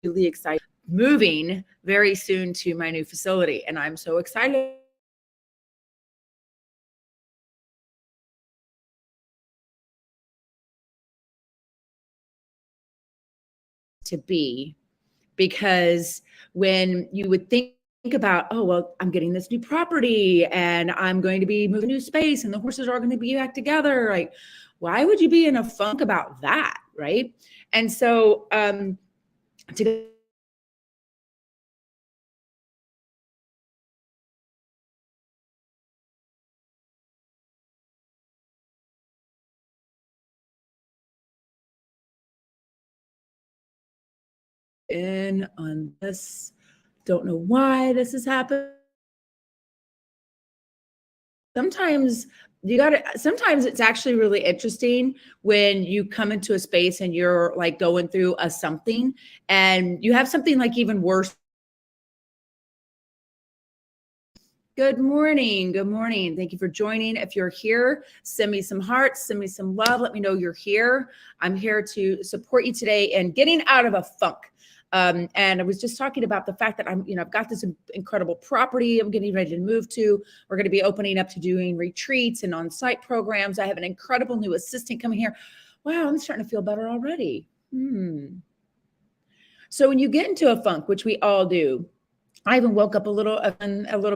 really excited, moving very soon to my new facility. And I'm so excited to be, because when you would think about, oh, well, I'm getting this new property and I'm going to be moving to new space and the horses are going to be back together, like, why would you be in a funk about that? Right. And so, to in on this, don't know why this has happened. Sometimes it's actually really interesting when you come into a space and you're like going through a something and you have something like even worse. Good morning. Good morning. Thank you for joining. If you're here, send me some hearts, send me some love. Let me know you're here. I'm here to support you today in getting out of a funk. And I was just talking about the fact that I've got this incredible property I'm getting ready to move to. We're going to be opening up to doing retreats and on-site programs. I have an incredible new assistant coming here. Wow, I'm starting to feel better already. So when you get into a funk, which we all do, I even woke up a little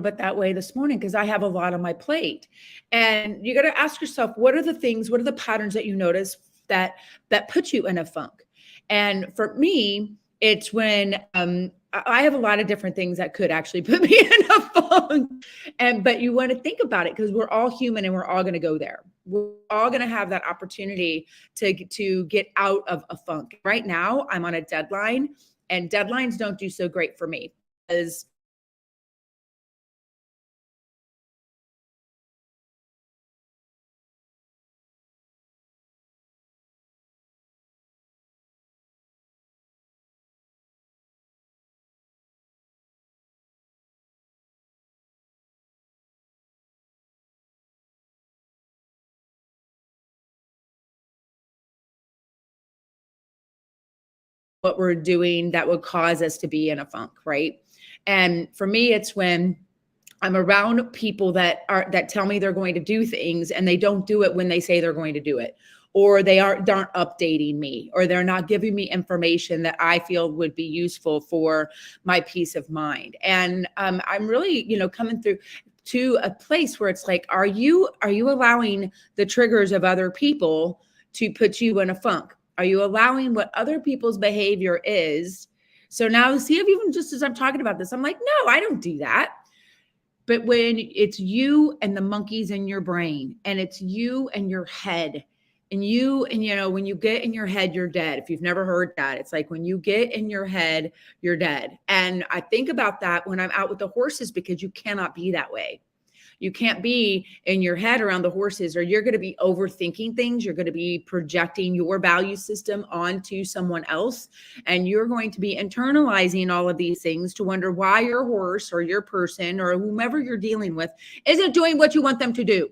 bit that way this morning because I have a lot on my plate. And you got to ask yourself, what are the patterns that you notice that put you in a funk? And for me, it's when I have a lot of different things that could actually put me in a funk. But you want to think about it because we're all human and we're all going to go there. We're all going to have that opportunity to get out of a funk. Right now, I'm on a deadline, and deadlines don't do so great for me because what we're doing that would cause us to be in a funk, right? And for me, it's when I'm around people that tell me they're going to do things and they don't do it when they say they're going to do it, or they aren't updating me, or they're not giving me information that I feel would be useful for my peace of mind. And I'm really, coming through to a place where it's like, are you allowing the triggers of other people to put you in a funk? Are you allowing what other people's behavior is? So now, see, if even just as I'm talking about this, I'm like, no, I don't do that. But when it's you and the monkeys in your brain, and it's you and your head, when you get in your head, you're dead. If you've never heard that, it's like when you get in your head, you're dead. And I think about that when I'm out with the horses, because you cannot be that way. You can't be in your head around the horses, or you're going to be overthinking things. You're going to be projecting your value system onto someone else. And you're going to be internalizing all of these things to wonder why your horse or your person or whomever you're dealing with isn't doing what you want them to do.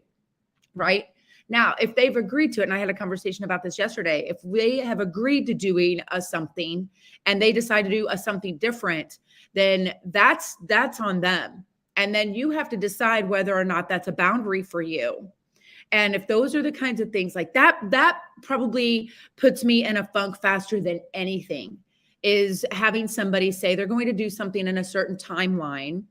Right? Now, if they've agreed to it, and I had a conversation about this yesterday, if they have agreed to doing a something and they decide to do a something different, then that's on them. And then you have to decide whether or not that's a boundary for you. And if those are the kinds of things like that, that probably puts me in a funk faster than anything, is having somebody say they're going to do something in a certain timeline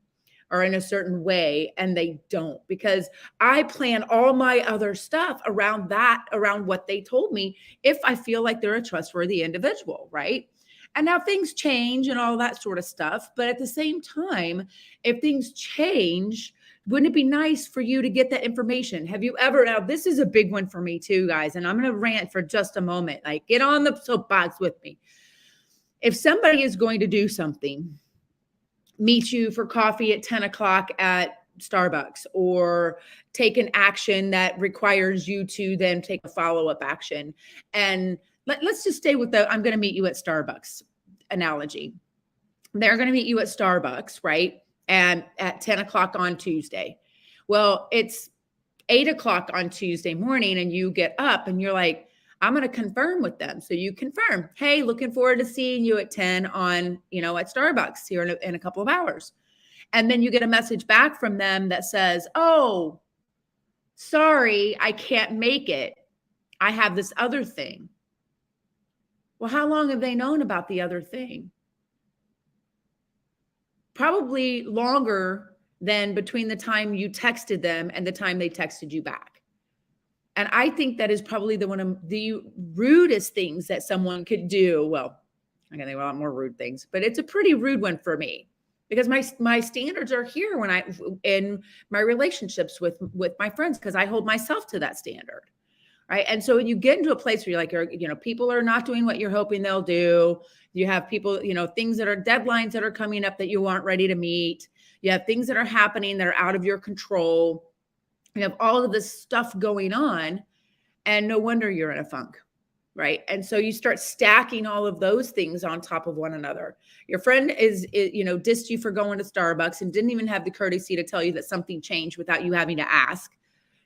or in a certain way, and they don't, because I plan all my other stuff around that, around what they told me, if I feel like they're a trustworthy individual, right? And now things change and all that sort of stuff. But at the same time, if things change, wouldn't it be nice for you to get that information? Have you ever, now this is a big one for me too, guys, and I'm going to rant for just a moment, like get on the soapbox with me. If somebody is going to do something, meet you for coffee at 10 o'clock at Starbucks, or take an action that requires you to then take a follow-up action. And let's just stay with the I'm going to meet you at Starbucks analogy. They're going to meet you at Starbucks, right? And at 10 o'clock on Tuesday. Well, it's 8 o'clock on Tuesday morning, and you get up and you're like, I'm going to confirm with them. So you confirm, hey, looking forward to seeing you at 10 on, at Starbucks here in a couple of hours. And then you get a message back from them that says, oh, sorry, I can't make it. I have this other thing. Well, how long have they known about the other thing? Probably longer than between the time you texted them and the time they texted you back. And I think that is probably one of the rudest things that someone could do. Well, I'm gonna think a lot more rude things, but it's a pretty rude one for me because my standards are here when in my relationships with my friends, because I hold myself to that standard. Right. And so when you get into a place where you're like, people are not doing what you're hoping they'll do. You have people, things that are deadlines that are coming up that you aren't ready to meet. You have things that are happening that are out of your control. You have all of this stuff going on, and no wonder you're in a funk. Right. And so you start stacking all of those things on top of one another. Your friend dissed you for going to Starbucks and didn't even have the courtesy to tell you that something changed without you having to ask.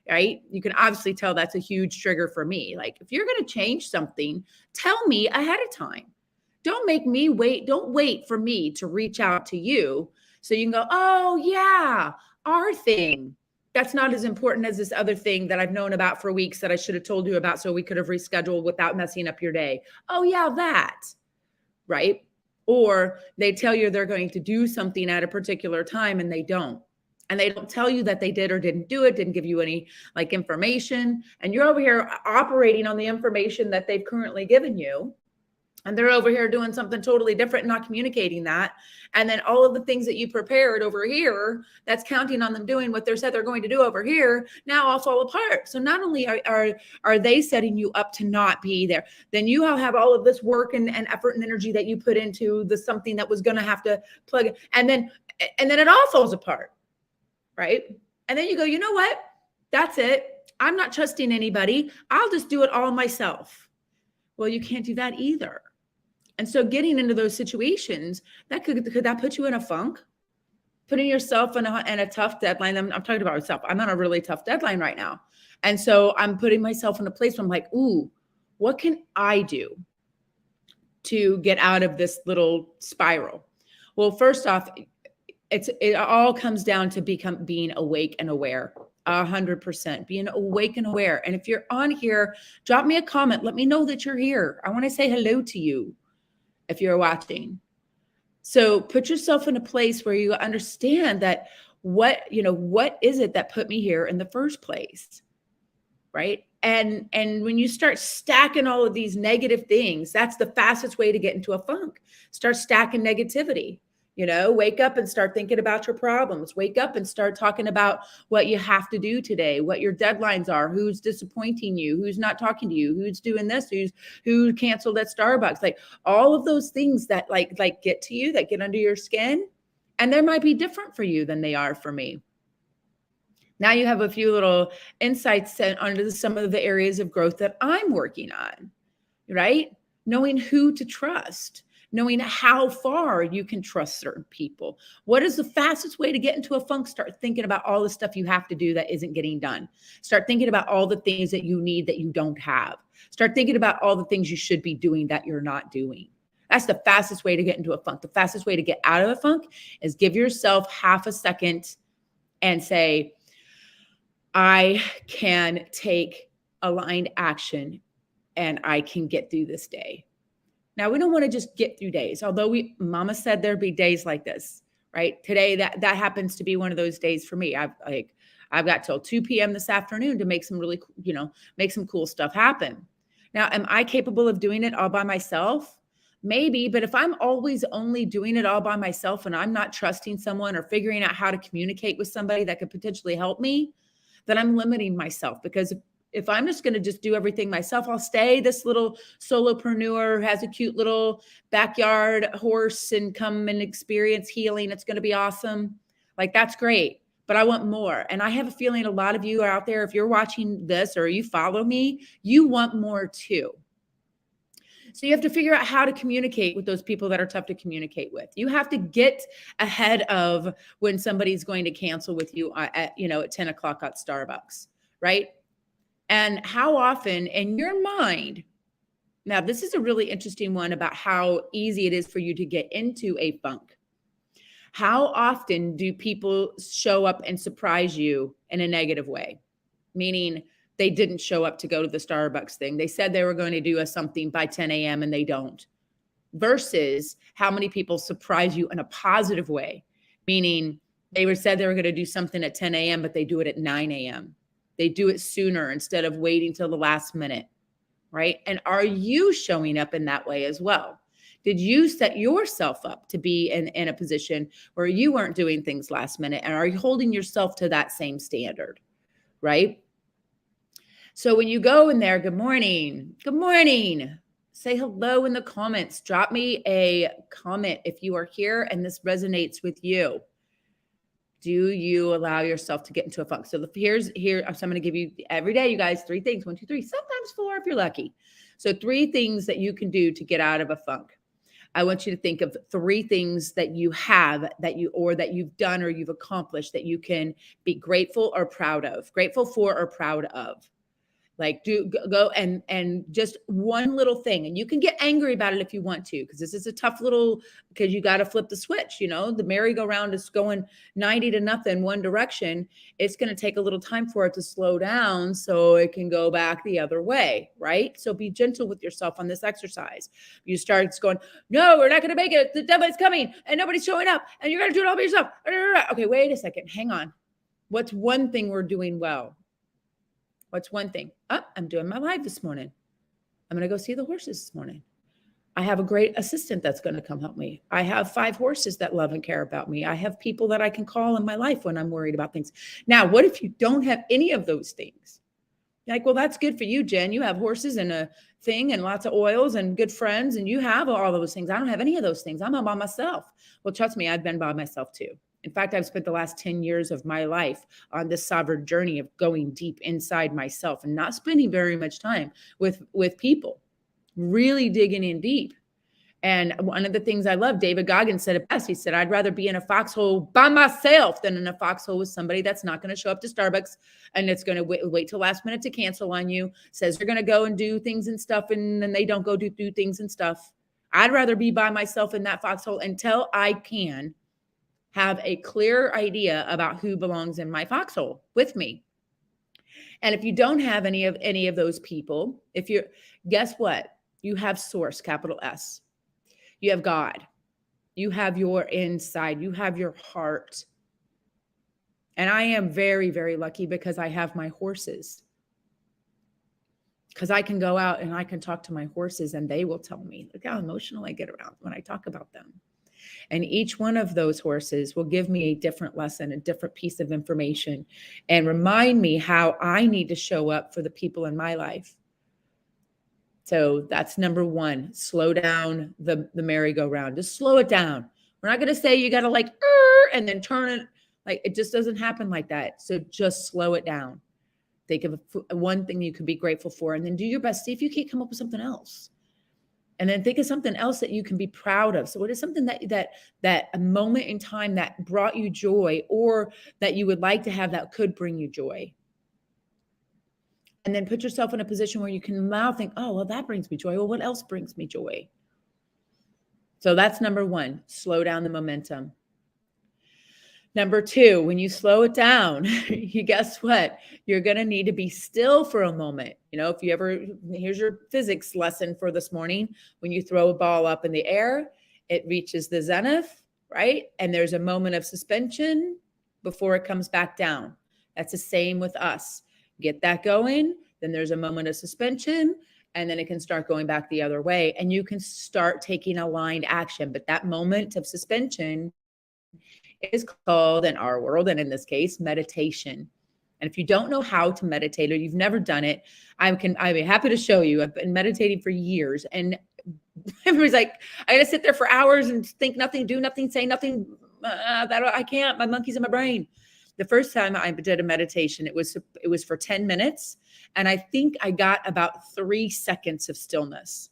Right? You can obviously tell that's a huge trigger for me. Like, if you're going to change something, tell me ahead of time. Don't make me wait. Don't wait for me to reach out to you so you can go, oh yeah, our thing. That's not as important as this other thing that I've known about for weeks that I should have told you about so we could have rescheduled without messing up your day. Oh yeah, that. Right? Or they tell you they're going to do something at a particular time and they don't. And they don't tell you that they did or didn't do it, didn't give you any information. And you're over here operating on the information that they've currently given you. And they're over here doing something totally different, not communicating that. And then all of the things that you prepared over here, that's counting on them doing what they said they're going to do over here, now all fall apart. So not only are they setting you up to not be there, then you have all of this work and effort and energy that you put into something that was going to have to plug. And then it all falls apart. Right? And then you go, you know what? That's it. I'm not trusting anybody. I'll just do it all myself. Well, you can't do that either. And so getting into those situations, could that put you in a funk? Putting yourself in a tough deadline. I'm talking about myself. I'm on a really tough deadline right now. And so I'm putting myself in a place where I'm like, ooh, what can I do to get out of this little spiral? Well, first off, it all comes down to being awake and aware, 100%, being awake and aware. And if you're on here, drop me a comment. Let me know that you're here. I want to say hello to you if you're watching. So put yourself in a place where you understand that what is it that put me here in the first place, right? And when you start stacking all of these negative things, that's the fastest way to get into a funk. Start stacking negativity. Wake up and start thinking about your problems. Wake up and start talking about what you have to do today, what your deadlines are, who's disappointing you, who's not talking to you, who's doing this, who canceled at Starbucks. Like all of those things that like get to you, that get under your skin. And they might be different for you than they are for me. Now you have a few little insights onto some of the areas of growth that I'm working on, right? Knowing who to trust. Knowing how far you can trust certain people. What is the fastest way to get into a funk? Start thinking about all the stuff you have to do that isn't getting done. Start thinking about all the things that you need that you don't have. Start thinking about all the things you should be doing that you're not doing. That's the fastest way to get into a funk. The fastest way to get out of a funk is give yourself half a second and say, I can take aligned action and I can get through this day. Now, we don't want to just get through days, although Mama said there'd be days like this, right? Today, that happens to be one of those days for me. I've got till 2 p.m. this afternoon to make some really, make some cool stuff happen. Now, am I capable of doing it all by myself? Maybe, but if I'm always only doing it all by myself and I'm not trusting someone or figuring out how to communicate with somebody that could potentially help me, then I'm limiting myself, because if I'm just going to just do everything myself, I'll stay this little solopreneur who has a cute little backyard horse and come and experience healing. It's going to be awesome. Like, that's great, but I want more. And I have a feeling a lot of you are out there, if you're watching this or you follow me, you want more too. So you have to figure out how to communicate with those people that are tough to communicate with. You have to get ahead of when somebody's going to cancel with you at 10 o'clock at Starbucks, right? And how often in your mind, now this is a really interesting one about how easy it is for you to get into a funk. How often do people show up and surprise you in a negative way? Meaning they didn't show up to go to the Starbucks thing. They said they were going to do something by 10 a.m. and they don't. Versus how many people surprise you in a positive way, meaning said they were going to do something at 10 a.m., but they do it at 9 a.m. They do it sooner instead of waiting till the last minute, right? And are you showing up in that way as well? Did you set yourself up to be in a position where you weren't doing things last minute? And are you holding yourself to that same standard, right? So when you go in there, good morning, say hello in the comments. Drop me a comment if you are here and this resonates with you. Do you allow yourself to get into a funk? So here, so I'm going to give you every day, you guys, 3 things, 1, 2, 3, sometimes 4 if you're lucky. So 3 things that you can do to get out of a funk. I want you to think of 3 things that you have that you've done or you've accomplished that you can be grateful or proud of, grateful for or proud of. Like go and just one little thing, and you can get angry about it if you want to, because this is a tough little, because you got to flip the switch. The merry-go-round is going 90-0 one direction. It's going to take a little time for it to slow down so it can go back the other way, right? So be gentle with yourself on this exercise. You start going, no, we're not going to make it. The deadline's coming and nobody's showing up and you're going to do it all by yourself. Okay, wait a second. Hang on. What's one thing we're doing well? What's one thing? I'm doing my live this morning. I'm going to go see the horses this morning. I have a great assistant that's going to come help me. I have 5 horses that love and care about me. I have people that I can call in my life when I'm worried about things. Now, what if you don't have any of those things? You're like, well, that's good for you, Jen. You have horses and a thing and lots of oils and good friends, and you have all those things. I don't have any of those things. I'm all by myself. Well, trust me, I've been by myself too. In fact, I've spent the last 10 years of my life on this sovereign journey of going deep inside myself and not spending very much time with people, really digging in deep. And one of the things I love, David Goggins said it best. He said, I'd rather be in a foxhole by myself than in a foxhole with somebody that's not going to show up to Starbucks and it's going to wait till last minute to cancel on you, says they're going to go and do things and stuff, and then they don't go do things and stuff. I'd rather be by myself in that foxhole until I can have a clear idea about who belongs in my foxhole with me. And if you don't have any of those people, guess what? You have source, capital S. You have God. You have your inside. You have your heart. And I am very, very lucky because I have my horses. Because I can go out and I can talk to my horses and they will tell me, look how emotional I get around when I talk about them. And each one of those horses will give me a different lesson, a different piece of information, and remind me how I need to show up for the people in my life. So that's number 1, slow down the merry-go-round. Just slow it down. We're not going to say you got to and then turn it. Like, it just doesn't happen like that. So just slow it down. Think of one thing you could be grateful for, and then do your best. See if you can't come up with something else. And then think of something else that you can be proud of. So what is something that a moment in time that brought you joy, or that you would like to have that could bring you joy? And then put yourself in a position where you can now think, oh, well, that brings me joy. Well, what else brings me joy? So that's number 1, slow down the momentum. Number 2, when you slow it down, you guess what? You're going to need to be still for a moment. Here's your physics lesson for this morning. When you throw a ball up in the air, it reaches the zenith, right? And there's a moment of suspension before it comes back down. That's the same with us. Get that going, then there's a moment of suspension, and then it can start going back the other way, and you can start taking aligned action. But that moment of suspension is called, in our world, and in this case, meditation. And if you don't know how to meditate, or you've never done it, I'd be happy to show you. I've been meditating for years, and everybody's like, I got to sit there for hours and think nothing, do nothing, say nothing. That I can't. My monkey's in my brain. The first time I did a meditation, it was for 10 minutes. And I think I got about 3 seconds of stillness.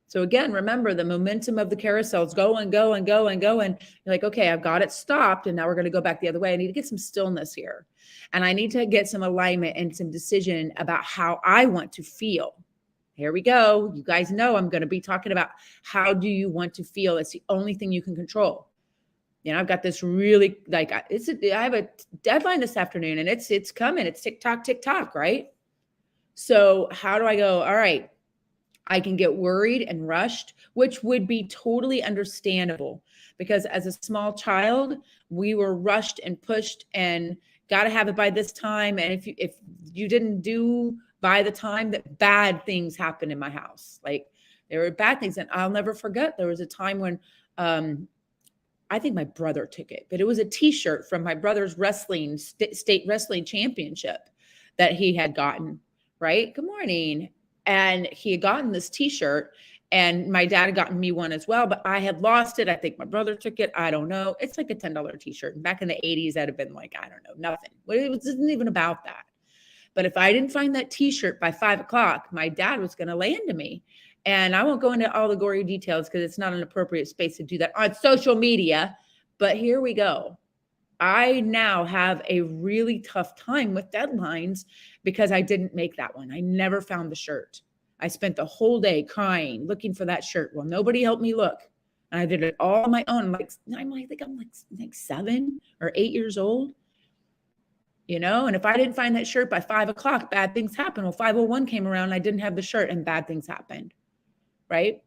So again, remember the momentum of the carousel is going, going, going, going. You're like, okay, I've got it stopped. And now we're going to go back the other way. I need to get some stillness here. And I need to get some alignment and some decision about how I want to feel. Here we go. You guys know I'm going to be talking about how do you want to feel? It's the only thing you can control. You know, I've got this really I have a deadline this afternoon and it's coming. It's tick tock, right? So how do I go? All right. I can get worried and rushed, which would be totally understandable because as a small child, we were rushed and pushed and got to have it by this time. And if you didn't do by the time, that bad things happened in my house. Like there were bad things. And I'll never forget, there was a time when I think my brother took it, but it was a t-shirt from my brother's wrestling state wrestling championship that he had gotten, right? Good morning. And he had gotten this t-shirt and my dad had gotten me one as well, but I had lost it. I think my brother took it. I don't know. It's like a $10 t-shirt. And back in the 80s, that'd have been like, I don't know, nothing. It wasn't even about that. But if I didn't find that t-shirt by 5 o'clock, my dad was going to lay into me. And I won't go into all the gory details because it's not an appropriate space to do that on social media. But here we go. I now have a really tough time with deadlines because I didn't make that one. I never found the shirt. I spent the whole day crying, looking for that shirt. Well, nobody helped me look. And I did it all on my own. I think I'm like 7 or 8 years old. You know, and if I didn't find that shirt by 5 o'clock, bad things happened. Well, 5:01 came around, and I didn't have the shirt and bad things happened. Right?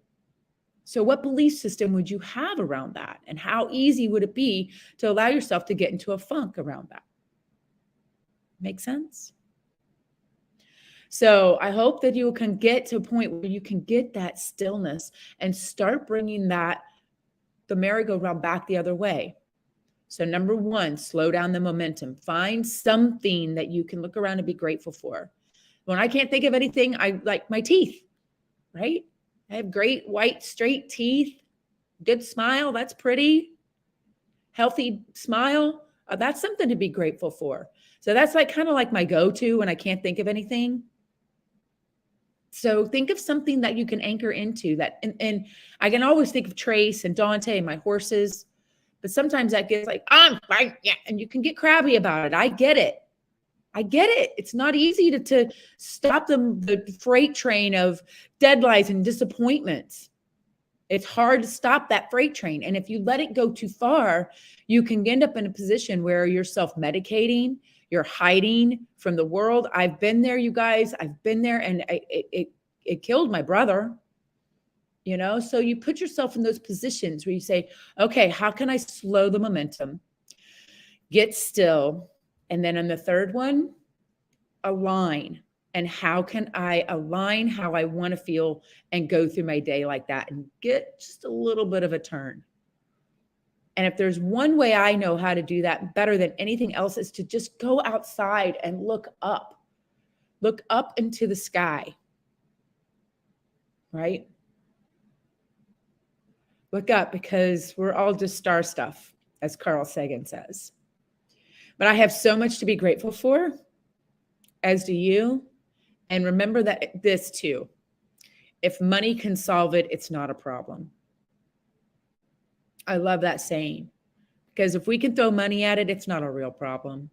So what belief system would you have around that? And how easy would it be to allow yourself to get into a funk around that? Make sense? So I hope that you can get to a point where you can get that stillness and start bringing the merry-go-round back the other way. So number 1, slow down the momentum. Find something that you can look around and be grateful for. When I can't think of anything, I like my teeth, right? I have great white, straight teeth, good smile. That's pretty. Healthy smile. That's something to be grateful for. So that's like kind of like my go-to when I can't think of anything. So think of something that you can anchor into that. And I can always think of Trace and Dante and my horses, but sometimes that gets like, yeah, and you can get crabby about it. I get it. It's not easy to stop the freight train of deadlines and disappointments. It's hard to stop that freight train. And if you let it go too far, you can end up in a position where you're self-medicating, you're hiding from the world. I've been there, you guys. I've been there, and it killed my brother. You know, so you put yourself in those positions where you say, okay, how can I slow the momentum? Get still. And then on the third one, align. And how can I align how I want to feel and go through my day like that and get just a little bit of a turn? And if there's one way I know how to do that better than anything else is to just go outside and look up into the sky, right? Look up, because we're all just star stuff, as Carl Sagan says. But I have so much to be grateful for, as do you. And remember that this too, if money can solve it, it's not a problem. I love that saying, because if we can throw money at it, it's not a real problem.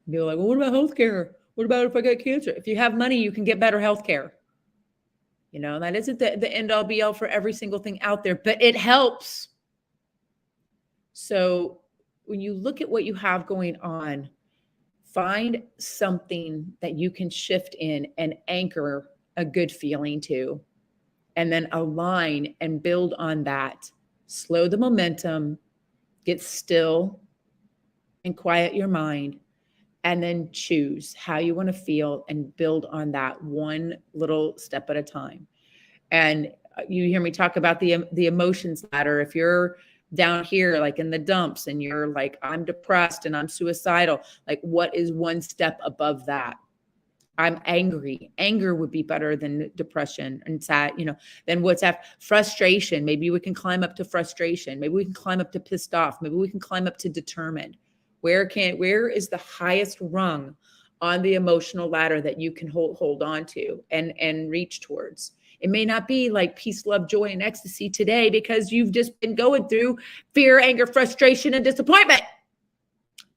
You're like, well, what about healthcare? What about if I get cancer? If you have money, you can get better healthcare. You know, that isn't the end all be all for every single thing out there, but it helps. So when you look at what you have going on, find something that you can shift in and anchor a good feeling to, and then align and build on that. Slow the momentum, get still and quiet your mind, and then choose how you want to feel and build on that one little step at a time. And you hear me talk about the emotions ladder. If you're down here, like in the dumps, and you're like, I'm depressed and I'm suicidal, like what is one step above that? I'm angry. Anger would be better than depression and sad, then what's that? Frustration. Maybe we can climb up to frustration. Maybe we can climb up to pissed off. Maybe we can climb up to determined. Where is the highest rung on the emotional ladder that you can hold on to and reach towards? It may not be like peace, love, joy, and ecstasy today because you've just been going through fear, anger, frustration, and disappointment.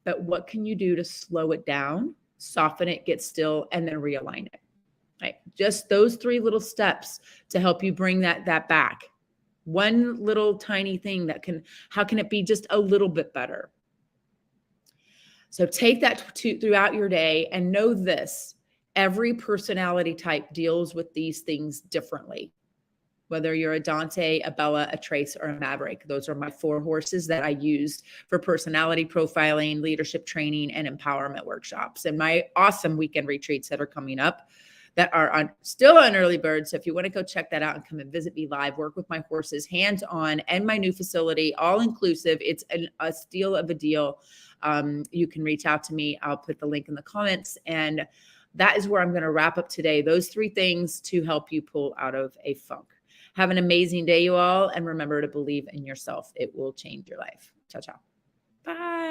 But what can you do to slow it down, soften it, get still, and then realign it? Right? Just those 3 little steps to help you bring that back. One little tiny thing how can it be just a little bit better? So take that throughout your day and know this: every personality type deals with these things differently. Whether you're a Dante, a Bella, a Trace, or a Maverick. Those are my 4 horses that I used for personality profiling, leadership training, and empowerment workshops. And my awesome weekend retreats that are coming up that are still on early bird. So if you want to go check that out and come and visit me live, work with my horses hands-on, and my new facility, all inclusive, it's a steal of a deal. You can reach out to me. I'll put the link in the comments. And that is where I'm going to wrap up today. Those 3 things to help you pull out of a funk. Have an amazing day, you all. And remember to believe in yourself. It will change your life. Ciao, ciao.